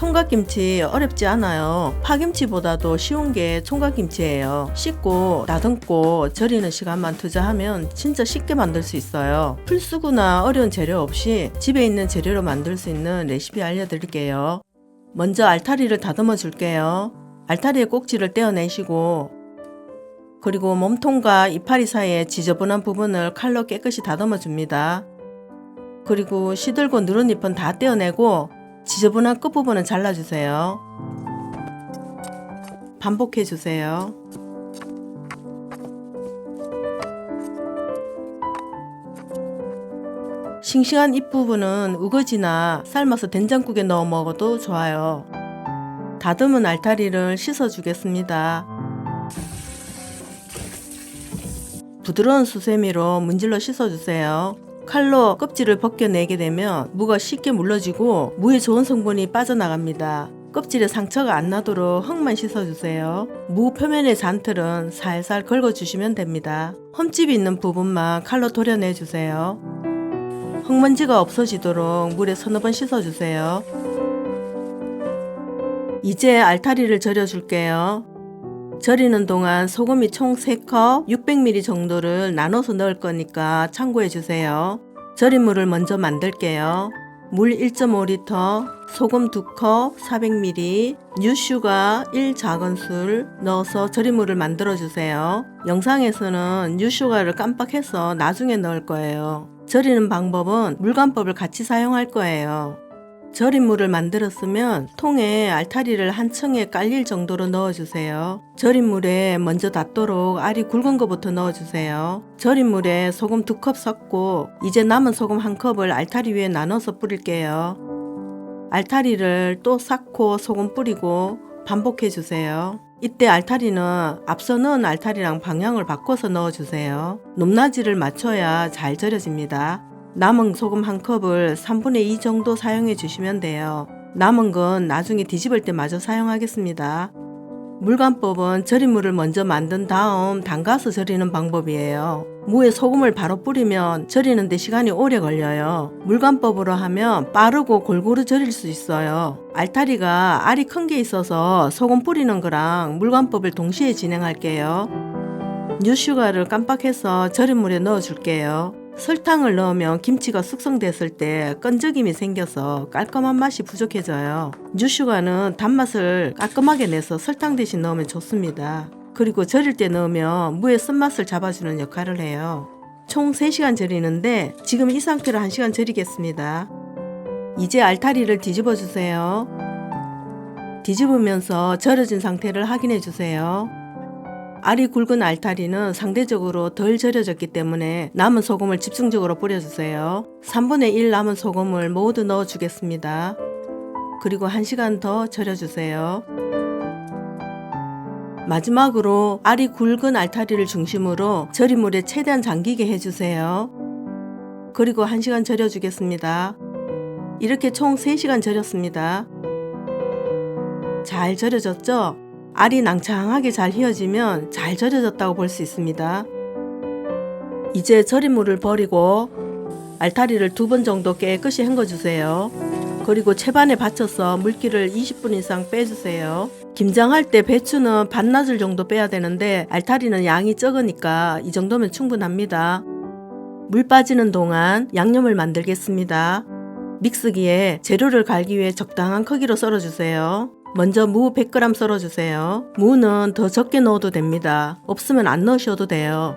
총각김치 어렵지 않아요. 파김치보다도 쉬운 게 총각김치예요. 씻고 다듬고 절이는 시간만 투자하면 진짜 쉽게 만들 수 있어요. 풀쓰거나 어려운 재료 없이 집에 있는 재료로 만들 수 있는 레시피 알려드릴게요. 먼저 알타리를 다듬어 줄게요. 알타리의 꼭지를 떼어내시고 그리고 몸통과 이파리 사이에 지저분한 부분을 칼로 깨끗이 다듬어 줍니다. 그리고 시들고 누런 잎은 다 떼어내고 지저분한 끝부분은 잘라주세요. 반복해주세요. 싱싱한 잎부분은 우거지나 삶아서 된장국에 넣어 먹어도 좋아요. 다듬은 알타리를 씻어주겠습니다. 부드러운 수세미로 문질러 씻어주세요. 칼로 껍질을 벗겨내게 되면 무가 쉽게 물러지고 무의 좋은 성분이 빠져나갑니다. 껍질에 상처가 안 나도록 흙만 씻어주세요. 무 표면의 잔털은 살살 긁어주시면 됩니다. 흠집이 있는 부분만 칼로 도려내주세요. 흙먼지가 없어지도록 물에 서너 번 씻어주세요. 이제 알타리를 절여줄게요. 절이는 동안 소금이 총 3컵 600ml 정도를 나눠서 넣을 거니까 참고해주세요. 절인 물을 먼저 만들게요. 물 1.5L, 소금 2컵 400ml, 뉴슈가 1작은술 넣어서 절인 물을 만들어주세요. 영상에서는 뉴슈가를 깜빡해서 나중에 넣을 거예요. 절이는 방법은 물간법을 같이 사용할 거예요. 절인 물을 만들었으면 통에 알타리를 한 층에 깔릴 정도로 넣어주세요. 절인 물에 먼저 닿도록 알이 굵은 것부터 넣어주세요. 절인 물에 소금 2컵 섞고 이제 남은 소금 1컵을 알타리 위에 나눠서 뿌릴게요. 알타리를 또 쌓고 소금 뿌리고 반복해주세요. 이때 알타리는 앞서 넣은 알타리랑 방향을 바꿔서 넣어주세요. 높낮이를 맞춰야 잘 절여집니다. 남은 소금 1컵을 3분의 2 정도 사용해 주시면 돼요. 남은 건 나중에 뒤집을 때 마저 사용하겠습니다. 물간법은 절인 물을 먼저 만든 다음 담가서 절이는 방법이에요. 무에 소금을 바로 뿌리면 절이는 데 시간이 오래 걸려요. 물간법으로 하면 빠르고 골고루 절일 수 있어요. 알타리가 알이 큰 게 있어서 소금 뿌리는 거랑 물간법을 동시에 진행할게요. 뉴슈가를 깜빡해서 절인 물에 넣어 줄게요. 설탕을 넣으면 김치가 숙성됐을 때 끈적임이 생겨서 깔끔한 맛이 부족해져요. 뉴슈가는 단맛을 깔끔하게 내서 설탕 대신 넣으면 좋습니다. 그리고 절일 때 넣으면 무의 쓴맛을 잡아주는 역할을 해요. 총 3시간 절이는데 지금 이 상태로 1시간 절이겠습니다. 이제 알타리를 뒤집어 주세요. 뒤집으면서 절여진 상태를 확인해 주세요. 알이 굵은 알타리는 상대적으로 덜 절여졌기 때문에 남은 소금을 집중적으로 뿌려주세요. 3분의 1 남은 소금을 모두 넣어주겠습니다. 그리고 1시간 더 절여주세요. 마지막으로 알이 굵은 알타리를 중심으로 절인 물에 최대한 잠기게 해주세요. 그리고 1시간 절여주겠습니다. 이렇게 총 3시간 절였습니다. 잘 절여졌죠? 알이 낭창하게 잘 휘어지면 잘 절여졌다고 볼 수 있습니다. 이제 절인 물을 버리고 알타리를 2번 정도 깨끗이 헹궈주세요. 그리고 채반에 받쳐서 물기를 20분 이상 빼주세요. 김장할 때 배추는 반나절 정도 빼야 되는데 알타리는 양이 적으니까 이 정도면 충분합니다. 물 빠지는 동안 양념을 만들겠습니다. 믹스기에 재료를 갈기 위해 적당한 크기로 썰어주세요. 먼저 무 100g 썰어주세요. 무는 더 적게 넣어도 됩니다. 없으면 안 넣으셔도 돼요.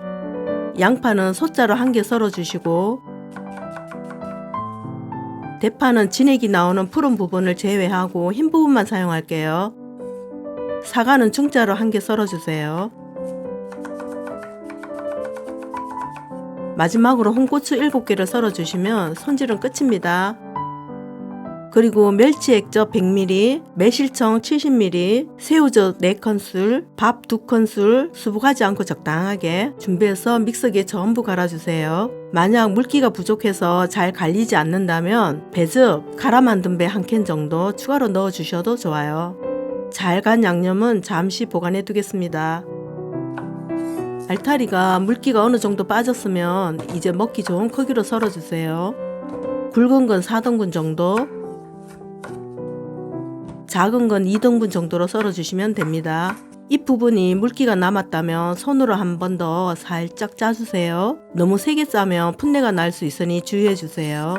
양파는 소자로 1개 썰어주시고 대파는 진액이 나오는 푸른 부분을 제외하고 흰 부분만 사용할게요. 사과는 중자로 1개 썰어주세요. 마지막으로 홍고추 7개를 썰어주시면 손질은 끝입니다. 그리고 멸치 액젓 100ml, 매실청 70ml, 새우젓 4큰술, 밥 2큰술 수북하지 않고 적당하게 준비해서 믹서기에 전부 갈아주세요. 만약 물기가 부족해서 잘 갈리지 않는다면 배즙, 갈아 만든 배 1캔 정도 추가로 넣어주셔도 좋아요. 잘 간 양념은 잠시 보관해 두겠습니다. 알타리가 물기가 어느 정도 빠졌으면 이제 먹기 좋은 크기로 썰어주세요. 굵은 건 4등분 정도, 작은 건 2등분 정도로 썰어주시면 됩니다. 잎 부분이 물기가 남았다면 손으로 한 번 더 살짝 짜주세요. 너무 세게 짜면 풋내가 날 수 있으니 주의해주세요.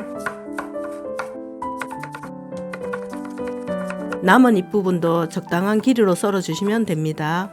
남은 잎 부분도 적당한 길이로 썰어주시면 됩니다.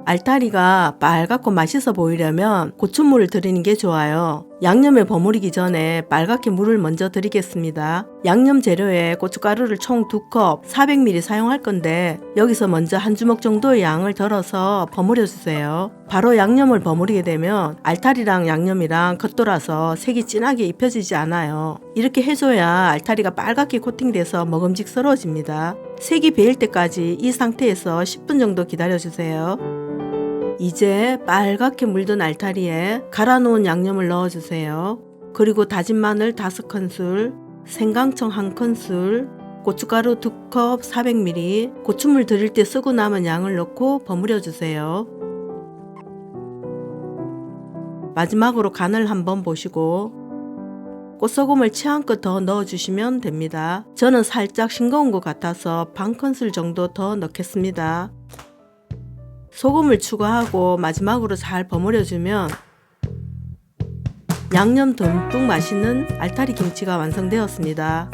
알타리가 빨갛고 맛있어 보이려면 고추물을 들이는 게 좋아요. 양념에 버무리기 전에 빨갛게 물을 먼저 들이겠습니다. 양념 재료에 고춧가루를 총 2컵 400ml 사용할 건데 여기서 먼저 한 주먹 정도의 양을 덜어서 버무려 주세요. 바로 양념을 버무리게 되면 알타리랑 양념이랑 겉돌아서 색이 진하게 입혀지지 않아요. 이렇게 해줘야 알타리가 빨갛게 코팅돼서 먹음직스러워집니다. 색이 배일 때까지 이 상태에서 10분 정도 기다려주세요. 이제 빨갛게 물든 알타리에 갈아 놓은 양념을 넣어주세요. 그리고 다진 마늘 5큰술, 생강청 1큰술, 고춧가루 2컵 400ml, 고추물 들일 때 쓰고 남은 양을 넣고 버무려 주세요. 마지막으로 간을 한번 보시고 꽃소금을 취향껏 더 넣어주시면 됩니다. 저는 살짝 싱거운 것 같아서 반 큰술 정도 더 넣겠습니다. 소금을 추가하고 마지막으로 잘 버무려주면 양념 듬뿍 맛있는 알타리 김치가 완성되었습니다.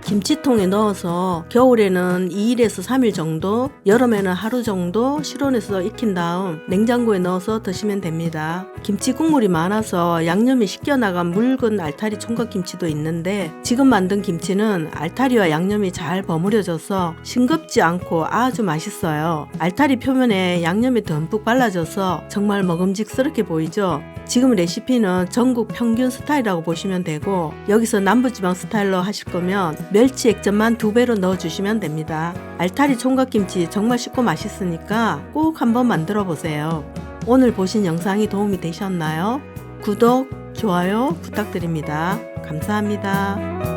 김치통에 넣어서 겨울에는 2일에서 3일 정도, 여름에는 하루 정도 실온에서 익힌 다음 냉장고에 넣어서 드시면 됩니다. 김치 국물이 많아서 양념이 씻겨나간 묽은 알타리 총각김치도 있는데 지금 만든 김치는 알타리와 양념이 잘 버무려져서 싱겁지 않고 아주 맛있어요. 알타리 표면에 양념이 듬뿍 발라져서 정말 먹음직스럽게 보이죠? 지금 레시피는 전국 평균 스타일이라고 보시면 되고 여기서 남부지방 스타일로 하실 거면 멸치 액젓만 2배로 넣어주시면 됩니다. 알타리 총각김치 정말 쉽고 맛있으니까 꼭 한번 만들어 보세요. 오늘 보신 영상이 도움이 되셨나요? 구독, 좋아요 부탁드립니다. 감사합니다.